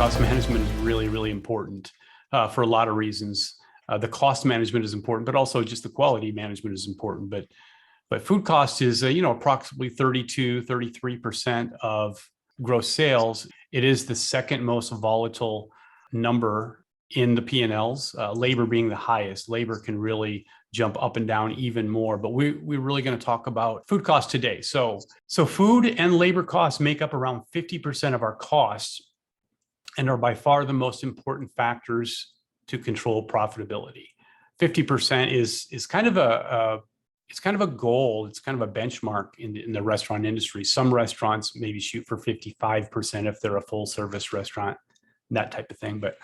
Cost management is really, really important for a lot of reasons. The cost management is important, but also just the quality management is important. But food cost is, approximately 33% of gross sales. It is the second most volatile number in the P&Ls, labor being the highest. Labor can really jump up and down even more, but we're really going to talk about food costs today. So food and labor costs make up around 50% of our costs and are by far the most important factors to control profitability. 50% is kind of a goal. It's kind of a benchmark in the restaurant industry. Some restaurants maybe shoot for 55% if they're a full service restaurant, that type of thing. But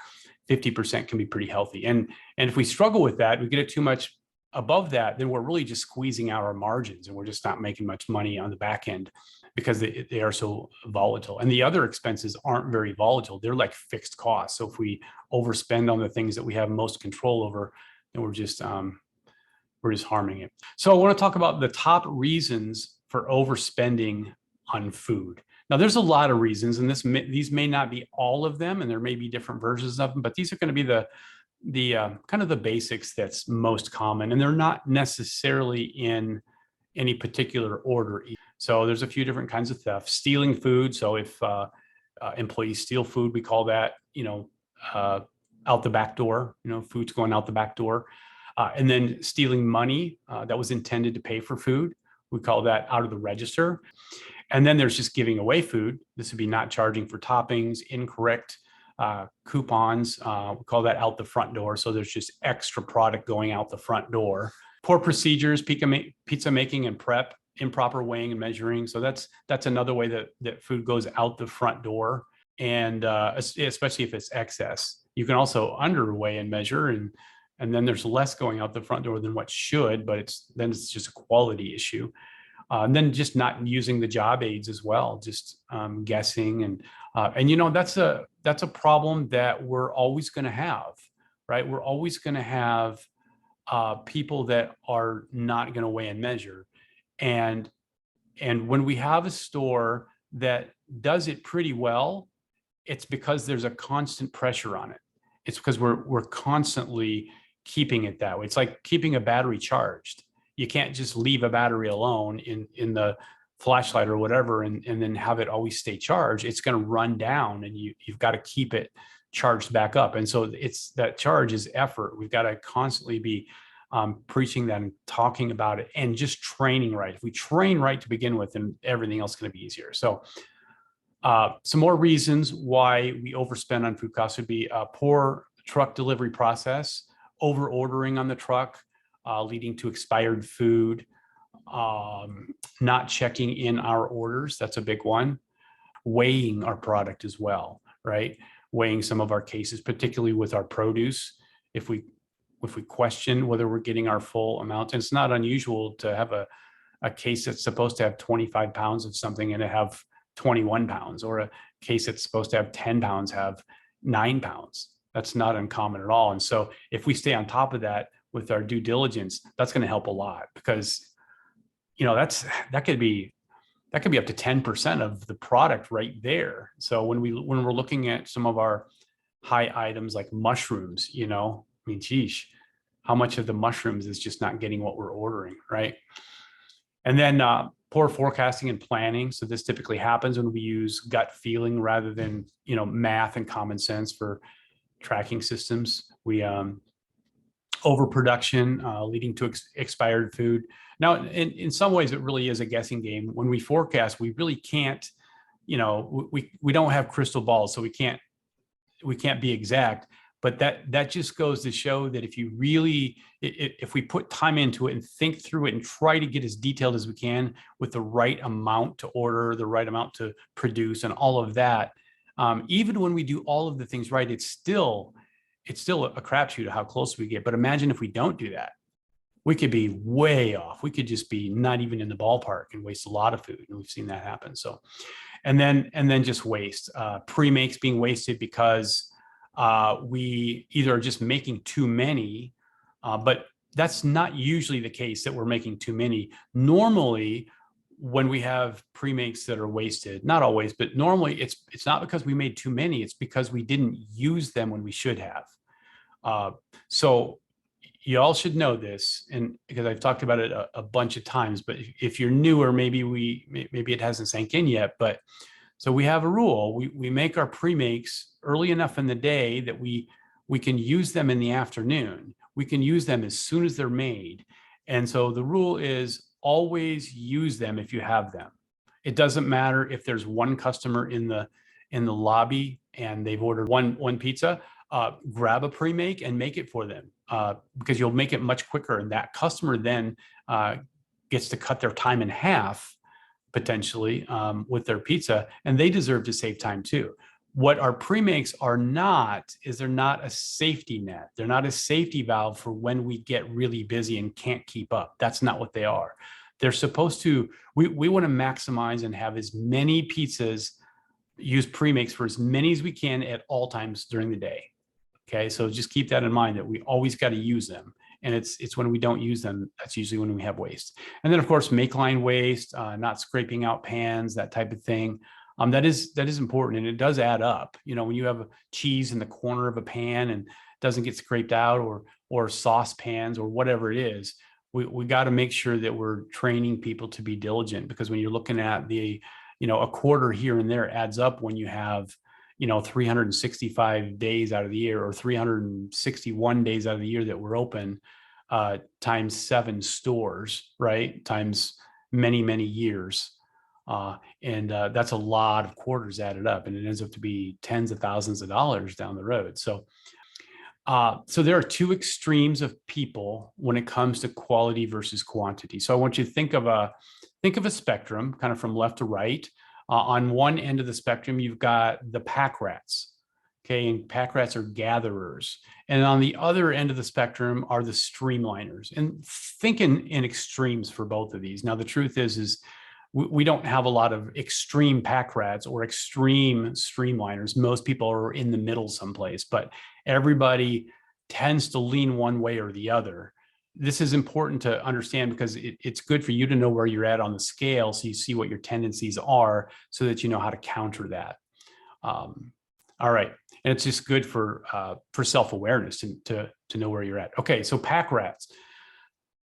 50% can be pretty healthy. And if we struggle with that, we get it too much above that, then we're really just squeezing out our margins and we're just not making much money on the back end because they are so volatile. And the other expenses aren't very volatile. They're like fixed costs. So if we overspend on the things that we have most control over, then we're just harming it. So I want to talk about the top reasons for overspending on food. Now, there's a lot of reasons, and these may not be all of them, and there may be different versions of them, but these are going to be the kind of the basics that's most common, and they're not necessarily in any particular order. So there's a few different kinds of theft. Stealing food. So if employees steal food, we call that, out the back door, food's going out the back door. And then stealing money that was intended to pay for food, we call that out of the register. And then there's just giving away food. This would be not charging for toppings, incorrect coupons. We call that out the front door. So there's just extra product going out the front door. Poor procedures, pizza making and prep, improper weighing and measuring. So that's another way that food goes out the front door. And especially if it's excess, you can also underweigh and measure, and then there's less going out the front door than what should, but it's just a quality issue. And then just not using the job aids as well, just guessing and that's a problem that we're always going to have, right? We're always going to have people that are not going to weigh and measure, and when we have a store that does it pretty well, it's because there's a constant pressure on it. It's because we're constantly keeping it that way. It's like keeping a battery charged. You can't just leave a battery alone in the flashlight or whatever and then have it always stay charged. It's going to run down, and you've got to keep it charged back up. And so it's that charge is effort. We've got to constantly be preaching that and talking about it and just training right. If we train right to begin with, then everything else is going to be easier. So some more reasons why we overspend on food costs would be a poor truck delivery process, over ordering on the truck, leading to expired food, not checking in our orders. That's a big one. Weighing our product as well, right? Weighing some of our cases, particularly with our produce. If we question whether we're getting our full amount, and it's not unusual to have a case that's supposed to have 25 pounds of something and to have 21 pounds, or a case that's supposed to have 10 pounds have 9 pounds. That's not uncommon at all. And so if we stay on top of that with our due diligence, that's going to help a lot, because that could be up to 10% of the product right there. So when we're looking at some of our high items like mushrooms, geesh, how much of the mushrooms is just not getting what we're ordering, right? And then poor forecasting and planning. So this typically happens when we use gut feeling rather than math and common sense for tracking systems. We overproduction leading to expired food. Now, in some ways, it really is a guessing game. When we forecast, we really can't, we don't have crystal balls, so we can't be exact. But that just goes to show that if we put time into it and think through it and try to get as detailed as we can with the right amount to order, the right amount to produce, and all of that, even when we do all of the things right, it's still a crapshoot of how close we get. But imagine if we don't do that. We could be way off. We could just be not even in the ballpark and waste a lot of food. And we've seen that happen. So, and then just waste. Pre-makes being wasted because we either are just making too many, but that's not usually the case that we're making too many. Normally, when we have pre-makes that are wasted, not always, but normally it's not because we made too many, it's because we didn't use them when we should have. So you all should know this, and because I've talked about it a bunch of times, but if you're newer, maybe it hasn't sank in yet. But so we have a rule: we make our pre-makes early enough in the day that we can use them in the afternoon. We can use them as soon as they're made, and so the rule is always use them if you have them. It doesn't matter if there's one customer in the lobby and they've ordered one pizza. Grab a pre-make and make it for them, because you'll make it much quicker, and that customer then gets to cut their time in half potentially with their pizza, and they deserve to save time too. What our pre-makes are not is they're not a safety net. They're not a safety valve for when we get really busy and can't keep up. That's not what they are. They're supposed to, we want to maximize and have as many pizzas, use pre-makes for as many as we can at all times during the day. Okay, so just keep that in mind, that we always got to use them. And it's when we don't use them, that's usually when we have waste. And then of course, make line waste, not scraping out pans, that type of thing. That is important, and it does add up. You know, when you have a cheese in the corner of a pan and doesn't get scraped out, or sauce pans or whatever it is, we got to make sure that we're training people to be diligent, because when you're looking at a quarter here and there adds up when you have 365 days out of the year, or 361 days out of the year that we're open, times 7 stores, right? Times many years. And that's a lot of quarters added up, and it ends up to be tens of thousands of dollars down the road. So there are two extremes of people when it comes to quality versus quantity. So I want you to think of a spectrum, kind of from left to right. On one end of the spectrum, you've got the Packrats. Okay, and Packrats are gatherers. And on the other end of the spectrum are the Streamliners. And think in extremes for both of these. Now, the truth is we don't have a lot of extreme Packrats or extreme Streamliners. Most people are in the middle someplace, but everybody tends to lean one way or the other. This is important to understand, because it's good for you to know where you're at on the scale, so you see what your tendencies are, so that you know how to counter that. All right, and it's just good for self-awareness to know where you're at. Okay, so Packrats.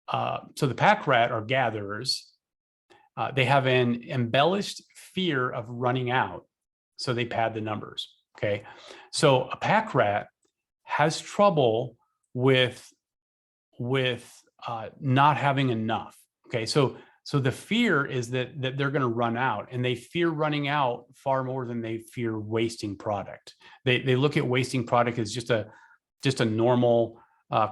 So the Packrat are gatherers. They have an embellished fear of running out, so they pad the numbers. Okay, so a Packrat has trouble with not having enough. Okay, so the fear is that they're going to run out, and they fear running out far more than they fear wasting product. They look at wasting product as just a normal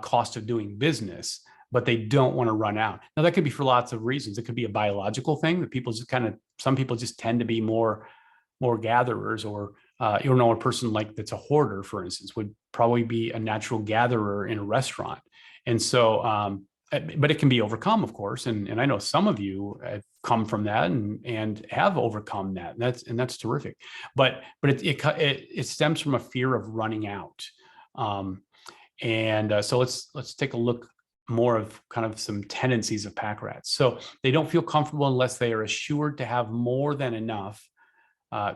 cost of doing business, but they don't want to run out. Now, that could be for lots of reasons. It could be a biological thing that people just some people just tend to be more gatherers, or a person like that's a hoarder, for instance, would probably be a natural gatherer in a restaurant. And so, but it can be overcome, of course. And I know some of you have come from that and have overcome that. And that's terrific. But it stems from a fear of running out. So let's take a look more of kind of some tendencies of Packrats. So they don't feel comfortable unless they are assured to have more than enough.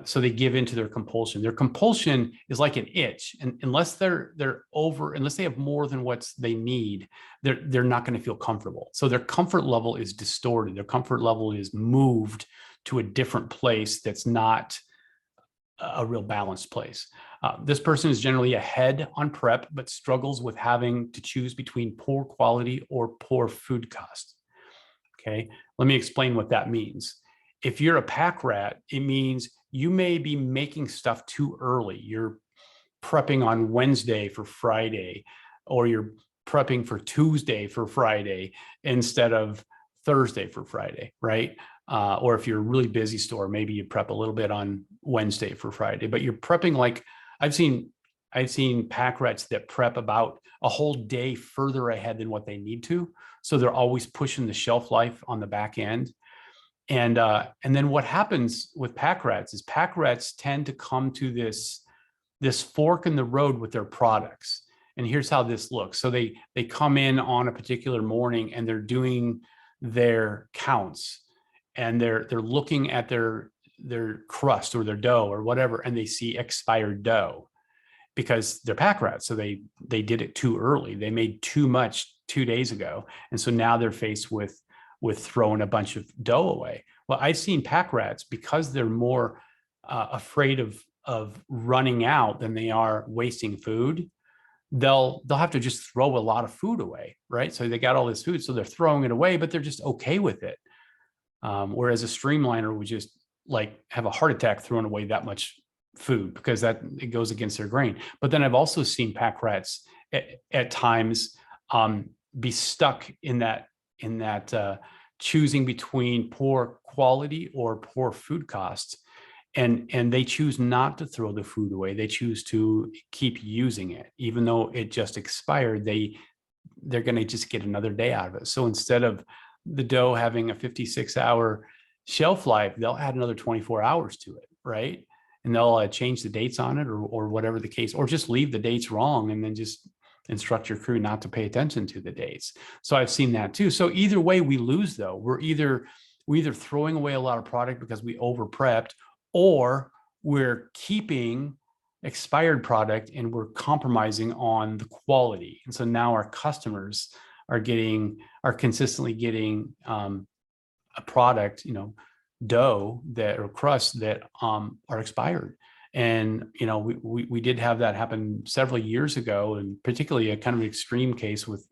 So they give into their compulsion. Their compulsion is like an itch, and unless unless they have more than what they need, they're not going to feel comfortable. So their comfort level is distorted. Their comfort level is moved to a different place that's not a real balanced place. This person is generally ahead on prep, but struggles with having to choose between poor quality or poor food cost. Okay, let me explain what that means. If you're a Packrat, it means you may be making stuff too early. You're prepping on Wednesday for Friday, or you're prepping for Tuesday for Friday instead of Thursday for Friday, right? Or if you're a really busy store, maybe you prep a little bit on Wednesday for Friday, but you're prepping like I've seen Packrats that prep about a whole day further ahead than what they need to. So they're always pushing the shelf life on the back end. And then what happens with Packrats is Packrats tend to come to this fork in the road with their products. And here's how this looks. So they come in on a particular morning and they're doing their counts. and they're looking at their crust or their dough or whatever, and they see expired dough because they're pack rats. So they did it too early. They made too much 2 days ago, and so now they're faced with throwing a bunch of dough away. Well, I've seen pack rats, because they're more afraid of running out than they are wasting food. They'll have to just throw a lot of food away, right? So they got all this food, so they're throwing it away, but they're just okay with it. Whereas a streamliner would just like have a heart attack throwing away that much food, because that it goes against their grain. But then I've also seen pack rats at times be stuck in that choosing between poor quality or poor food costs, and they choose not to throw the food away. They choose to keep using it, even though it just expired. They're going to just get another day out of it. So instead of the dough having a 56-hour shelf life, they'll add another 24 hours to it, right? And they'll change the dates on it, or whatever the case, or just leave the dates wrong and then just instruct your crew not to pay attention to the dates. So I've seen that too. So either way we lose, though. We're either throwing away a lot of product because we over prepped, or we're keeping expired product and we're compromising on the quality. And so now our customers are consistently getting a product, dough or crust that are expired. And we did have that happen several years ago, and particularly a kind of extreme case with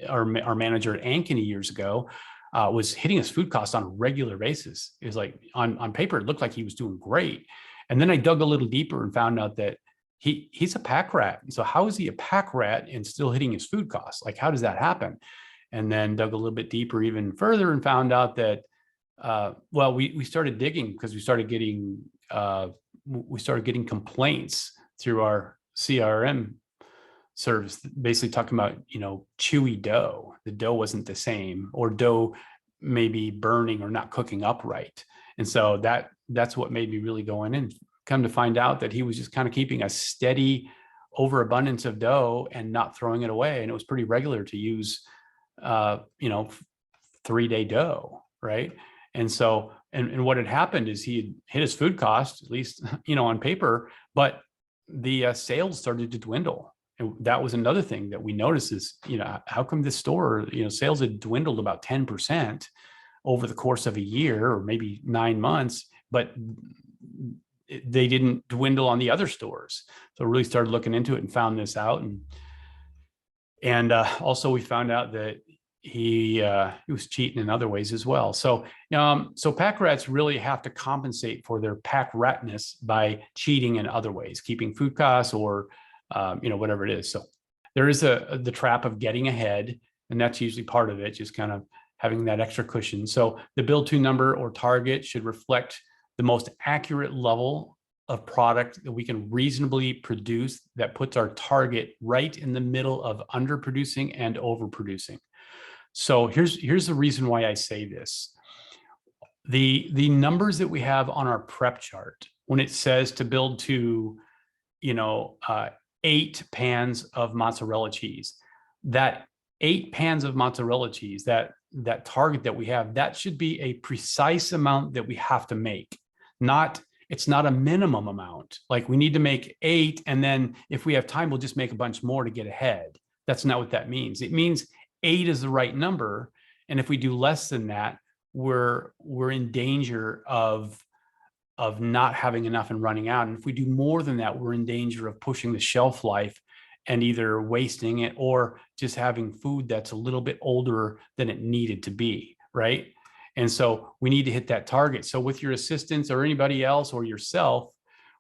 our manager at Ankeny years ago. Was hitting his food costs on a regular basis. It was like on paper, it looked like he was doing great. And then I dug a little deeper and found out that he's a pack rat. So how is he a pack rat and still hitting his food costs? Like, how does that happen? And then dug a little bit deeper even further and found out that, we started digging because we started getting complaints through our CRM service, basically talking about, chewy dough. The dough wasn't the same, or dough maybe burning or not cooking up right. And so that's what made me really go in and come to find out that he was just kind of keeping a steady overabundance of dough and not throwing it away. And it was pretty regular to use, 3-day dough, right? And so, and what had happened is he had hit his food cost, at least, on paper, but the sales started to dwindle. And that was another thing that we noticed is, how come this store, sales had dwindled about 10% over the course of a year or maybe 9 months, but they didn't dwindle on the other stores. So really started looking into it and found this out. And also we found out that he was cheating in other ways as well. So pack rats really have to compensate for their pack ratness by cheating in other ways, keeping food costs or whatever it is. So there is the trap of getting ahead, and that's usually part of it, just kind of having that extra cushion. So the build to number or target should reflect the most accurate level of product that we can reasonably produce that puts our target right in the middle of underproducing and overproducing. So here's the reason why I say this. The numbers that we have on our prep chart, when it says to build to, 8 pans of mozzarella cheese, that 8 pans of mozzarella cheese, that target that we have, that should be a precise amount that we have to make. It's not a minimum amount. Like, we need to make 8, and then if we have time, we'll just make a bunch more to get ahead. That's not what that means. It means 8 is the right number. And if we do less than that, we're in danger of not having enough and running out. And if we do more than that, we're in danger of pushing the shelf life and either wasting it or just having food that's a little bit older than it needed to be, right? And so we need to hit that target. So with your assistants or anybody else or yourself,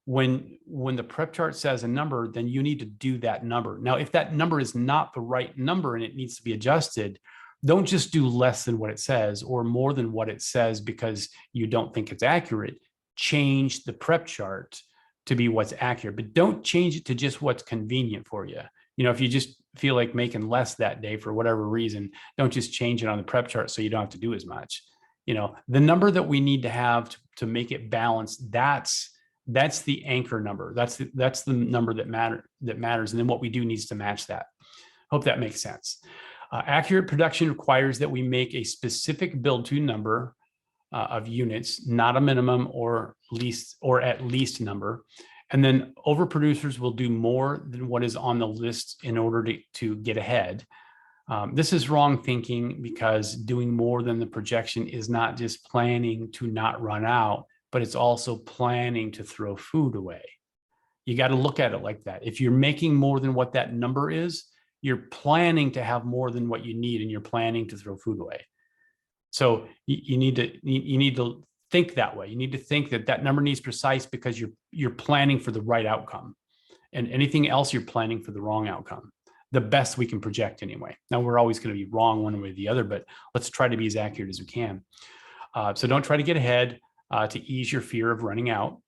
when the prep chart says a number, then you need to do that number. Now, if that number is not the right number and it needs to be adjusted, don't just do less than what it says or more than what it says because you don't think it's accurate. Change the prep chart to be what's accurate, but don't change it to just what's convenient for you. If you just feel like making less that day for whatever reason, don't just change it on the prep chart so you don't have to do as much. The number that we need to have to make it balanced, that's the anchor number. That's the number that matters. And then what we do needs to match that. Hope that makes sense. Accurate production requires that we make a specific build to number of units, not a minimum or at least number. And then overproducers will do more than what is on the list in order to get ahead. This is wrong thinking, because doing more than the projection is not just planning to not run out, but it's also planning to throw food away. You got to look at it like that. If you're making more than what that number is, you're planning to have more than what you need, and you're planning to throw food away. So you need to think that way. You need to think that that number needs precise, because you're planning for the right outcome, and anything else you're planning for the wrong outcome. The best we can project anyway. Now, we're always going to be wrong one way or the other, but let's try to be as accurate as we can. So don't try to get ahead to ease your fear of running out.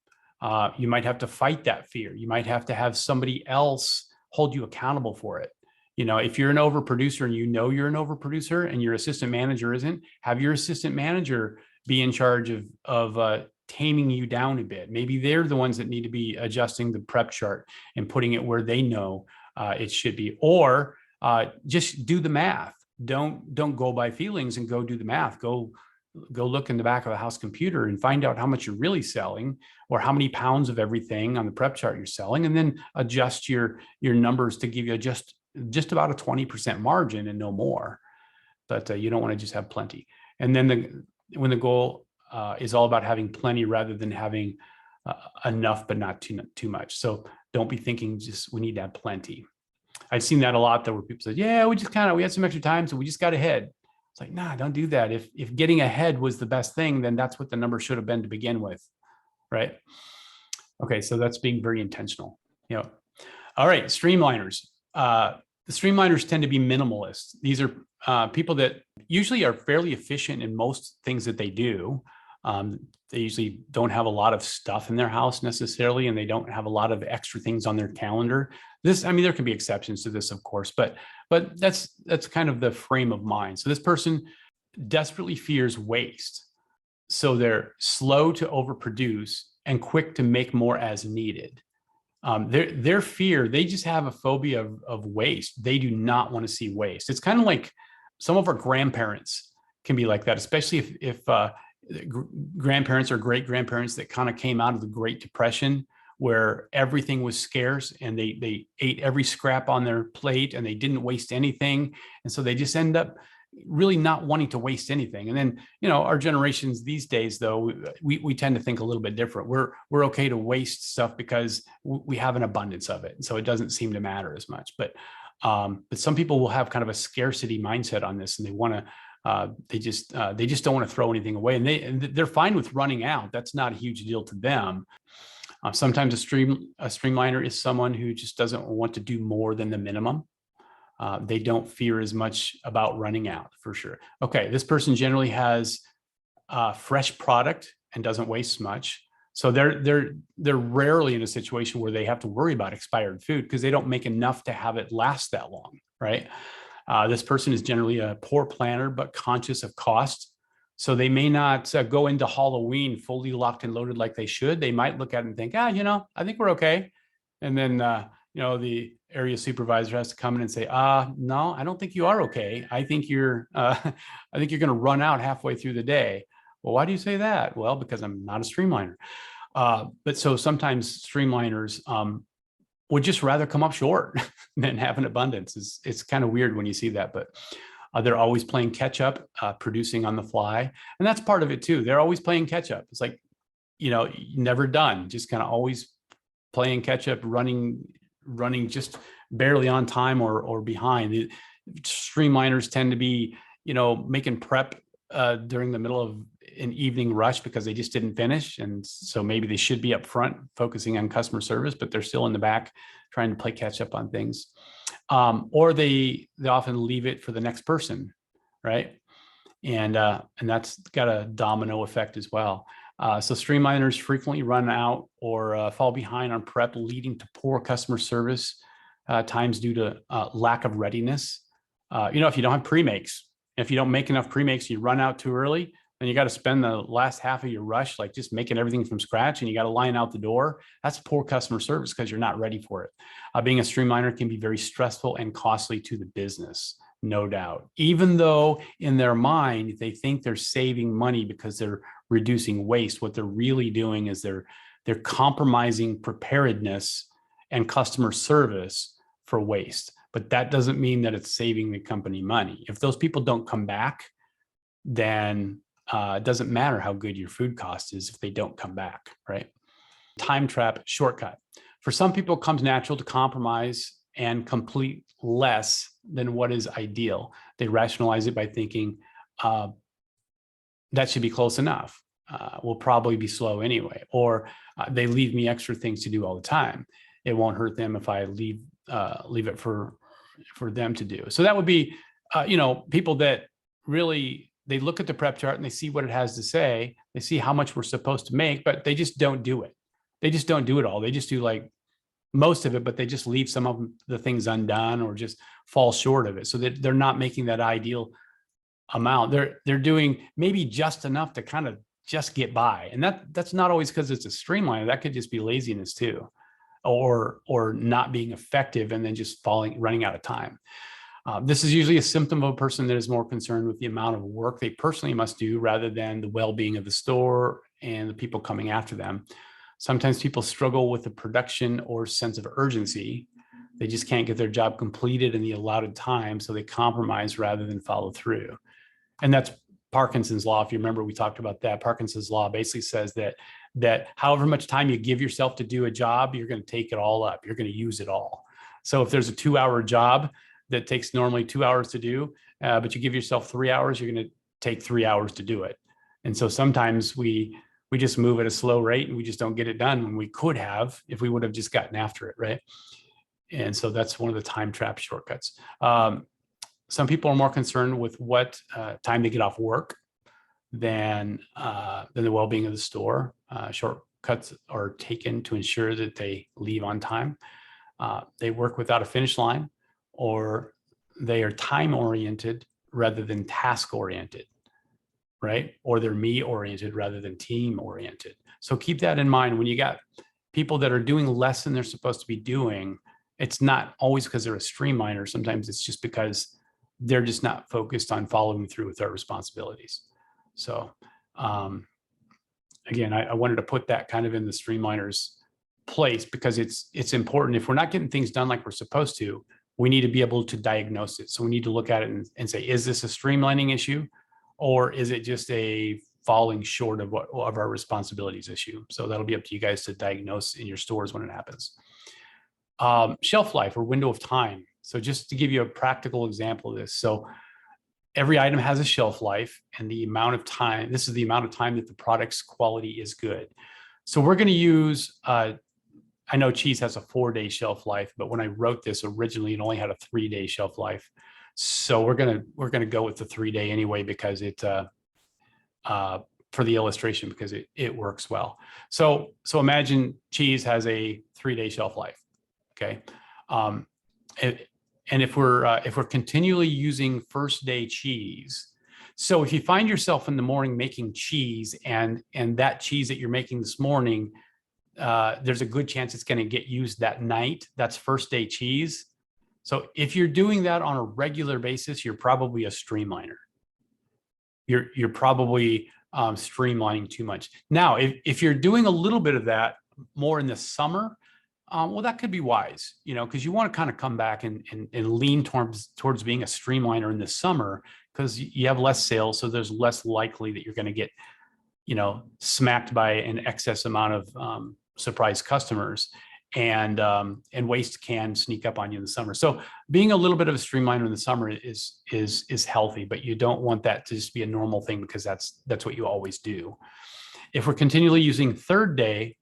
You might have to fight that fear. You might have to have somebody else hold you accountable for it. You know, if you're an overproducer and you know you're an overproducer and your assistant manager isn't, have your assistant manager be in charge of taming you down a bit. Maybe they're the ones that need to be adjusting the prep chart and putting it where they know it should be, or just do the math. Don't go by feelings and go do the math. Go look in the back of a house computer and find out how much you're really selling, or how many pounds of everything on the prep chart you're selling, and then adjust your numbers to give you just about a 20% margin and no more. But you don't want to just have plenty. And then when the goal is all about having plenty rather than having enough, but not too much. So don't be thinking just we need to have plenty. I've seen that a lot though, where people say, yeah, we had some extra time, so we just got ahead. It's like, nah, don't do that. If getting ahead was the best thing, then that's what the number should have been to begin with, right? Okay, so that's being very intentional. You know, all right, streamliners. The streamliners tend to be minimalists. These are people that usually are fairly efficient in most things that they do. They usually don't have a lot of stuff in their house necessarily, and they don't have a lot of extra things on their calendar. There can be exceptions to this, of course, but that's kind of the frame of mind. So this person desperately fears waste. So they're slow to overproduce and quick to make more as needed. Their fear, they just have a phobia of waste. They do not want to see waste. It's kind of like some of our grandparents can be like that, especially if grandparents or great grandparents that kind of came out of the Great Depression, where everything was scarce and they ate every scrap on their plate and they didn't waste anything. And so they just end up really not wanting to waste anything. And then, you know, our generations these days, though, we tend to think a little bit different. We're okay to waste stuff because we have an abundance of it. And so it doesn't seem to matter as much. But some people will have kind of a scarcity mindset on this, and they want to, they just don't want to throw anything away, and they're fine with running out. That's not a huge deal to them. Sometimes a streamliner is someone who just doesn't want to do more than the minimum. They don't fear as much about running out, for sure. Okay, this person generally has fresh product and doesn't waste much. So they're rarely in a situation where they have to worry about expired food, because they don't make enough to have it last that long, right? This person is generally a poor planner, but conscious of cost. So they may not go into Halloween fully locked and loaded like they should. They might look at it and think, I think we're okay. And then, the area supervisor has to come in and say, no, I don't think you are okay. I think you're going to run out halfway through the day. Well, why do you say that? Well, because I'm not a streamliner. But so sometimes streamliners would just rather come up short than have an abundance. It's kind of weird when you see that, but they're always playing catch up, producing on the fly. And that's part of it too. They're always playing catch up. It's like, never done, just kind of always playing catch up, running just barely on time or behind. The streamliners tend to be, making prep during the middle of an evening rush because they just didn't finish. And so maybe they should be up front focusing on customer service, but they're still in the back trying to play catch up on things. Or they often leave it for the next person, right? And that's got a domino effect as well. So streamliners frequently run out or fall behind on prep, leading to poor customer service times due to lack of readiness. If you don't have pre-makes, if you don't make enough pre-makes, you run out too early, then you got to spend the last half of your rush like just making everything from scratch, and you got to line out the door. That's poor customer service because you're not ready for it. Being a streamliner can be very stressful and costly to the business. no doubt. Even though in their mind, they think they're saving money because they're reducing waste, what they're really doing is they're compromising preparedness and customer service for waste. But that doesn't mean that it's saving the company money. If those people don't come back, then it doesn't matter how good your food cost is if they don't come back, right? Time trap shortcut. For some people, it comes natural to compromise and complete less than what is ideal. They rationalize it by thinking, that should be close enough. We'll probably be slow anyway. Or they leave me extra things to do all the time. It won't hurt them if I leave it for them to do. So that would be, people that really, they look at the prep chart and they see what it has to say. They see how much we're supposed to make, but they just don't do it. They just don't do it all. They just do like most of it, but they just leave some of the things undone or just fall short of it. So that they're not making that ideal amount. They're doing maybe just enough to kind of just get by. And that's not always because it's a streamliner. That could just be laziness too, or not being effective and then just running out of time. This is usually a symptom of a person that is more concerned with the amount of work they personally must do rather than the well-being of the store and the people coming after them. Sometimes people struggle with the production or sense of urgency. They just can't get their job completed in the allotted time, so they compromise rather than follow through. And that's Parkinson's law. If you remember, we talked about that. Parkinson's law basically says that however much time you give yourself to do a job, you're going to take it all up. You're going to use it all. So if there's a 2-hour job that takes normally 2 hours to do, but you give yourself 3 hours, you're going to take 3 hours to do it. And so sometimes we just move at a slow rate and we just don't get it done when we could have if we would have just gotten after it, right? And so that's one of the time trap shortcuts. Some people are more concerned with what time they get off work than the well-being of the store. Shortcuts are taken to ensure that they leave on time. They work without a finish line, or they are time-oriented rather than task-oriented, right? Or they're me-oriented rather than team-oriented. So keep that in mind when you got people that are doing less than they're supposed to be doing. It's not always because they're a streamliner. Sometimes it's just because they're just not focused on following through with their responsibilities. So again, I wanted to put that kind of in the streamliners place because it's important. If we're not getting things done like we're supposed to, we need to be able to diagnose it. So we need to look at it and say, is this a streamlining issue, or is it just a falling short of our responsibilities issue? So that'll be up to you guys to diagnose in your stores when it happens. Shelf life or window of time. So just to give you a practical example of this. So every item has a shelf life, and the amount of time, this is the amount of time that the product's quality is good. So we're going to use, I know cheese has a 4-day shelf life, but when I wrote this originally, it only had a 3-day shelf life. So we're gonna go with the 3-day anyway because it for the illustration, because it works well. So imagine cheese has a 3-day shelf life. Okay, and if we're continually using first-day cheese, so if you find yourself in the morning making cheese and that cheese that you're making this morning, there's a good chance it's going to get used that night. That's first-day cheese. So if you're doing that on a regular basis, you're probably a streamliner. You're probably streamlining too much. Now, if you're doing a little bit of that more in the summer, well, that could be wise, because you want to kind of come back and lean towards being a streamliner in the summer, because you have less sales, so there's less likely that you're going to get, smacked by an excess amount of surprise customers, and waste can sneak up on you in the summer. So being a little bit of a streamliner in the summer is healthy, but you don't want that to just be a normal thing because that's what you always do. If we're continually using 3rd day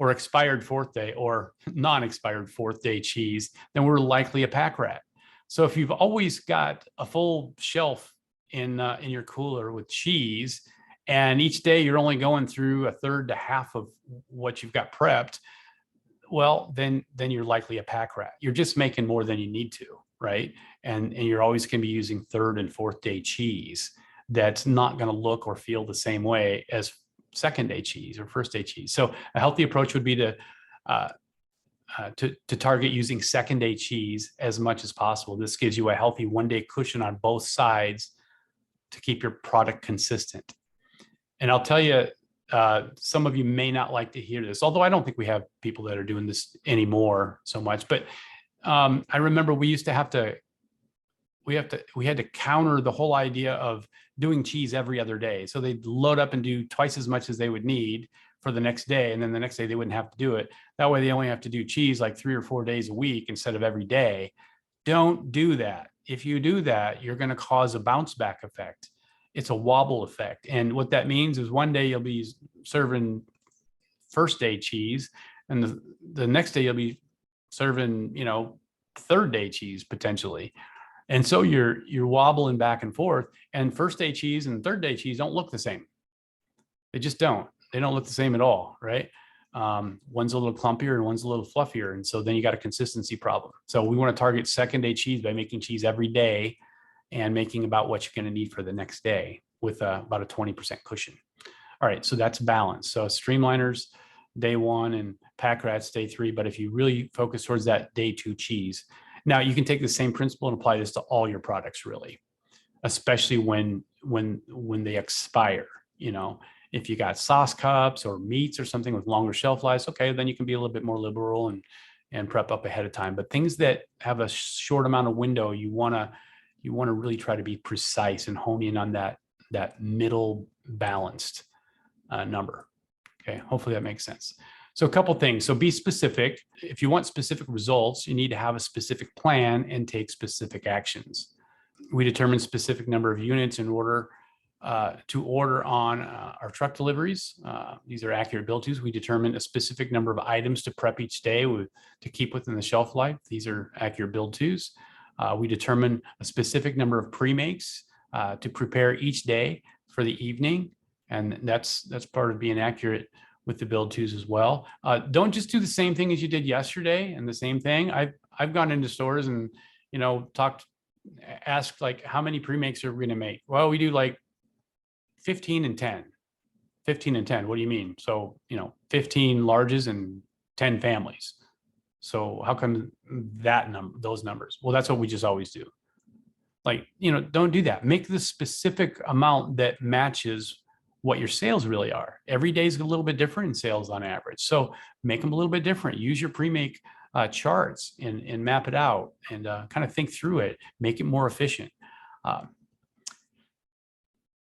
or expired 4th day or non-expired 4th day cheese, then we're likely a pack rat. So if you've always got a full shelf in your cooler with cheese, and each day you're only going through a third to half of what you've got prepped, well, then you're likely a pack rat. You're just making more than you need to, right? And you're always going to be using 3rd and 4th day cheese that's not going to look or feel the same way as 2nd day cheese or 1st day cheese. So a healthy approach would be to to target using second day cheese as much as possible. This gives you a healthy 1 day cushion on both sides to keep your product consistent. And I'll tell you, some of you may not like to hear this, although I don't think we have people that are doing this anymore so much. But I remember we had to counter the whole idea of doing cheese every other day. So they'd load up and do twice as much as they would need for the next day. And then the next day they wouldn't have to do it. That way they only have to do cheese like 3 or 4 days a week instead of every day. Don't do that. If you do that, you're going to cause a bounce back effect. It's a wobble effect. And what that means is one day you'll be serving first day cheese, and the next day you'll be serving, third day cheese potentially. And so you're wobbling back and forth, and first day cheese and third day cheese don't look the same. They just don't. They don't look the same at all, right? One's a little clumpier and one's a little fluffier. And so then you got a consistency problem. So we want to target second day cheese by making cheese every day and making about what you're going to need for the next day with about a 20% cushion. All right, so that's balance. So Streamliners, day 1, and Packrats, day 3. But if you really focus towards that day 2 cheese, now you can take the same principle and apply this to all your products, really, especially when they expire. If you got sauce cups or meats or something with longer shelf lives, okay, then you can be a little bit more liberal and prep up ahead of time. But things that have a short amount of window, you want to really try to be precise and hone in on that middle balanced number. Okay, hopefully that makes sense. So a couple things. So be specific. If you want specific results, you need to have a specific plan and take specific actions. We determine specific number of units in order to order on our truck deliveries. These are accurate build twos. We determine a specific number of items to prep each day to keep within the shelf life. These are accurate build twos. We determine a specific number of pre-makes to prepare each day for the evening. And that's part of being accurate with the build twos as well. Don't just do the same thing as you did yesterday and the same thing. I've gone into stores and, asked like, how many pre-makes are we going to make? Well, we do like 15 and 10. 15 and 10. What do you mean? So, 15 larges and 10 families. So how come those numbers? Well, that's what we just always do. Like, don't do that. Make the specific amount that matches what your sales really are. Every day is a little bit different in sales on average. So make them a little bit different. Use your pre-make charts and map it out and kind of think through it. Make it more efficient.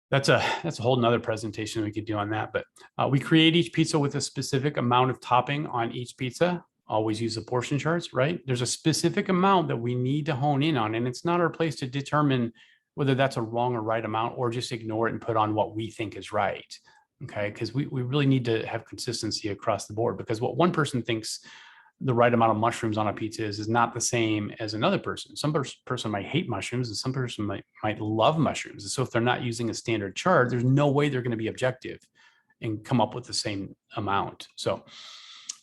That's a whole nother presentation we could do on that. But we create each pizza with a specific amount of topping on each pizza. Always use the portion charts, right? There's a specific amount that we need to hone in on, and it's not our place to determine whether that's a wrong or right amount or just ignore it and put on what we think is right, okay? Because we really need to have consistency across the board, because what one person thinks the right amount of mushrooms on a pizza is not the same as another person. Some person might hate mushrooms and some person might love mushrooms. And so if they're not using a standard chart, there's no way they're going to be objective and come up with the same amount. So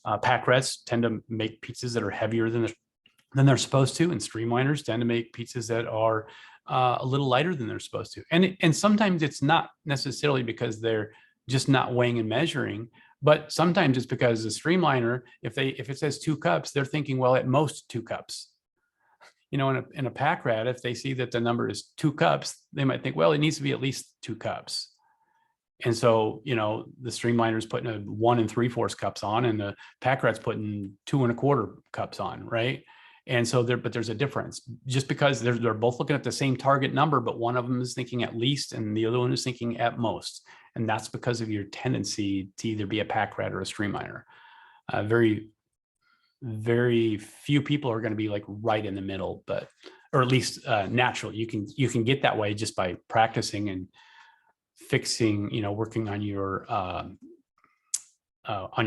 Packrats tend to make pizzas that are heavier than they're supposed to, and Streamliners tend to make pizzas that are a little lighter than they're supposed to. And sometimes it's not necessarily because they're just not weighing and measuring, but sometimes it's because the Streamliner, if it says 2 cups, they're thinking, well, at most 2 cups. In a Packrat, if they see that the number is 2 cups, they might think, well, it needs to be at least 2 cups. And so, the Streamliner's putting a 1 3/4 cups on, and the Packrat's putting 2 1/4 cups on, right? And so there's a difference. Just because they're both looking at the same target number, but one of them is thinking at least, and the other one is thinking at most. And that's because of your tendency to either be a Packrat or a Streamliner. Very, very few people are going to be like right in the middle, or at least natural. You can get that way just by practicing and fixing, working on your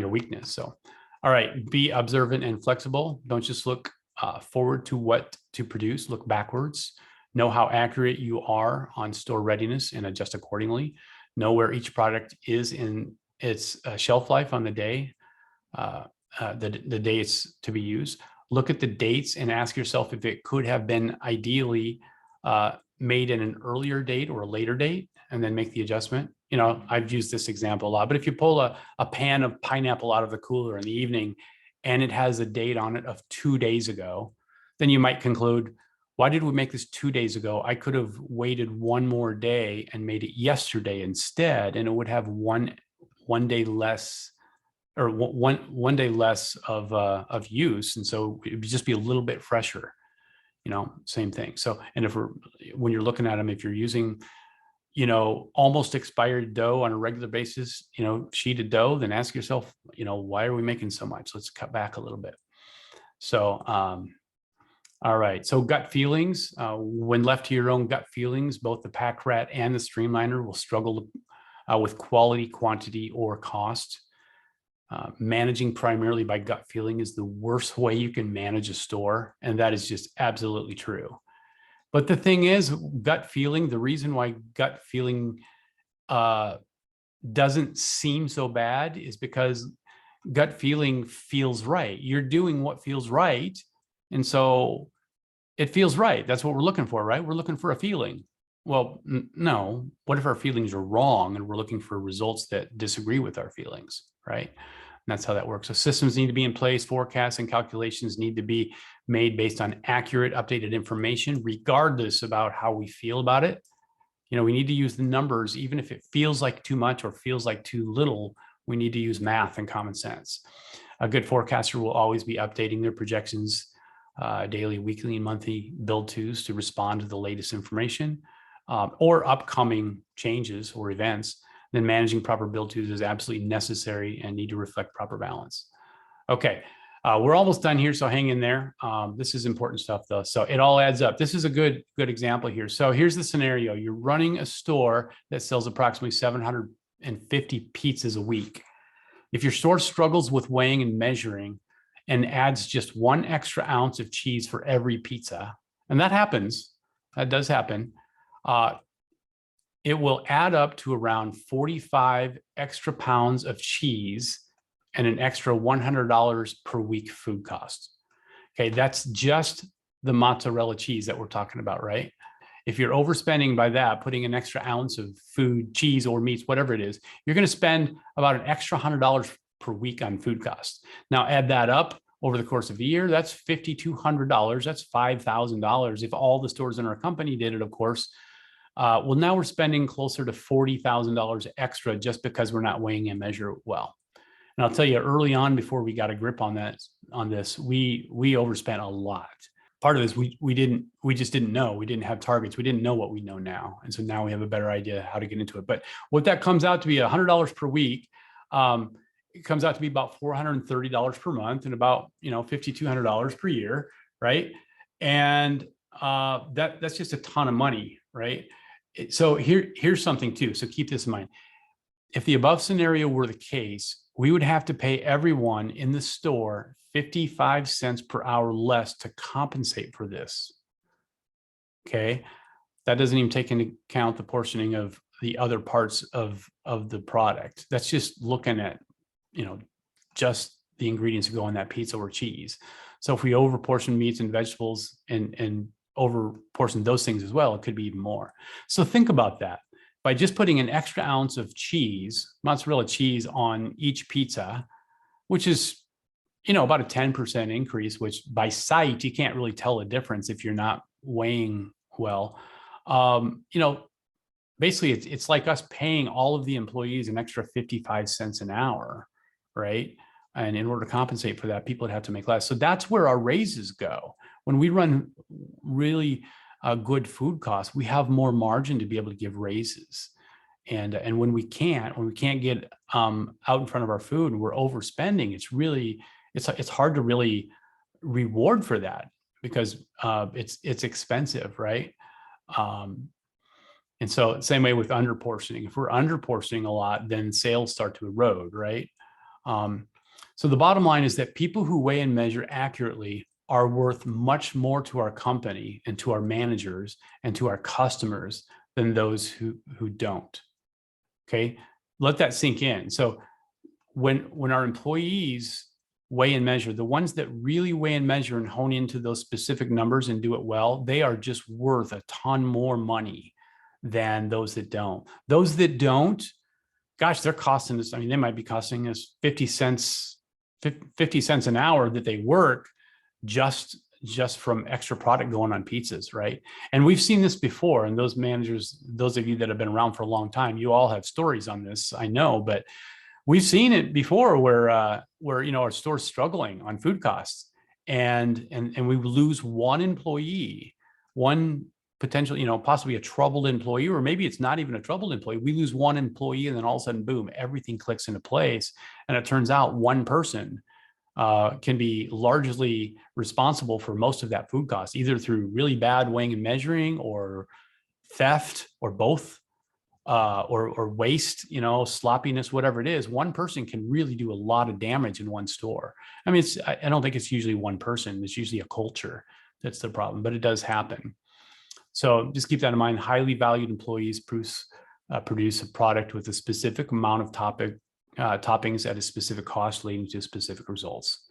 weakness. So, all right, be observant and flexible. Don't just look forward to what to produce, look backwards. Know how accurate you are on store readiness and adjust accordingly. Know where each product is in its shelf life on the day, the day it's to be used. Look at the dates and ask yourself if it could have been ideally made in an earlier date or a later date, and then make the adjustment. I've used this example a lot, but if you pull a pan of pineapple out of the cooler in the evening and it has a date on it of 2 days ago, then you might conclude, why did we make this 2 days ago? I could have waited one more day and made it yesterday instead, and it would have one day less, or one day less of use, and so it would just be a little bit fresher. Same thing. So, and when you're looking at them, if you're using almost expired dough on a regular basis, sheeted dough, then ask yourself, why are we making so much? Let's cut back a little bit. So, all right. So gut feelings, when left to your own gut feelings, both the Packrat and the Streamliner will struggle with quality, quantity, or cost. Managing primarily by gut feeling is the worst way you can manage a store. And that is just absolutely true. But the thing is, gut feeling, the reason why gut feeling doesn't seem so bad is because gut feeling feels right. You're doing what feels right. And so it feels right. That's what we're looking for, right? We're looking for a feeling. Well, no. What if our feelings are wrong and we're looking for results that disagree with our feelings, right? And that's how that works. So systems need to be in place. Forecasts and calculations need to be made based on accurate, updated information, regardless about how we feel about it. We need to use the numbers, even if it feels like too much or feels like too little. We need to use math and common sense. A good forecaster will always be updating their projections daily, weekly, and monthly build twos to respond to the latest information or upcoming changes or events. Then managing proper build twos is absolutely necessary and need to reflect proper balance. Okay, we're almost done here, so hang in there. This is important stuff, though. So it all adds up. This is a good example here. So here's the scenario. You're running a store that sells approximately 750 pizzas a week. If your store struggles with weighing and measuring and adds just 1 extra ounce of cheese for every pizza, and that happens, that does happen, it will add up to around 45 extra pounds of cheese and an extra $100 per week food cost. Okay, that's just the mozzarella cheese that we're talking about, right? If you're overspending by that, putting an extra ounce of food, cheese, or meats, whatever it is, you're going to spend about an extra $100 per week on food costs. Now add that up over the course of a year, that's $5,200. That's $5,000. If all the stores in our company did it, of course. Well, now we're spending closer to $40,000 extra just because we're not weighing and measure well. And I'll tell you, early on, before we got a grip on this, we overspent a lot. Part of this, we just didn't know. We didn't have targets. We didn't know what we know now. And so now we have a better idea how to get into it. But what that comes out to be $100 per week, it comes out to be about $430 per month and about, $5,200 per year, right? And that's just a ton of money, right? So here's something too. So keep this in mind. If the above scenario were the case, we would have to pay everyone in the store 55 cents per hour less to compensate for this. Okay. That doesn't even take into account the portioning of the other parts of the product. That's just looking at, just the ingredients that go in that pizza or cheese. So if we overportion meats and vegetables and overportion those things as well, it could be even more. So think about that. By just putting an extra ounce of cheese, mozzarella cheese, on each pizza, which is, about a 10% increase, which by sight, you can't really tell a difference if you're not weighing well. Basically it's like us paying all of the employees an extra 55 cents an hour, right? And in order to compensate for that, people would have to make less. So that's where our raises go. When we run really good food costs, we have more margin to be able to give raises. And when we can't get out in front of our food and we're overspending, it's hard to really reward for that because it's expensive, right? And so same way with underportioning. If we're underportioning a lot, then sales start to erode, right? So the bottom line is that people who weigh and measure accurately are worth much more to our company and to our managers and to our customers than those who don't. Okay, let that sink in. So when our employees weigh and measure, the ones that really weigh and measure and hone into those specific numbers and do it well, they are just worth a ton more money than those that don't. Those that don't, gosh, they're costing us, they might be costing us 50 cents 50 cents an hour that they work just from extra product going on pizzas, right? And we've seen this before. And those managers, those of you that have been around for a long time, you all have stories on this, I know, but we've seen it before where our store's struggling on food costs, and we lose one employee, one potential, possibly a troubled employee, or maybe it's not even a troubled employee. We lose one employee, and then all of a sudden, boom, everything clicks into place. And it turns out one person can be largely responsible for most of that food cost, either through really bad weighing and measuring, or theft, or both, or waste, sloppiness, whatever it is. One person can really do a lot of damage in one store. I mean, I don't think it's usually one person. It's usually a culture that's the problem, but it does happen. So just keep that in mind. Highly valued employees produce a product with a specific amount of toppings at a specific cost, leading to specific results.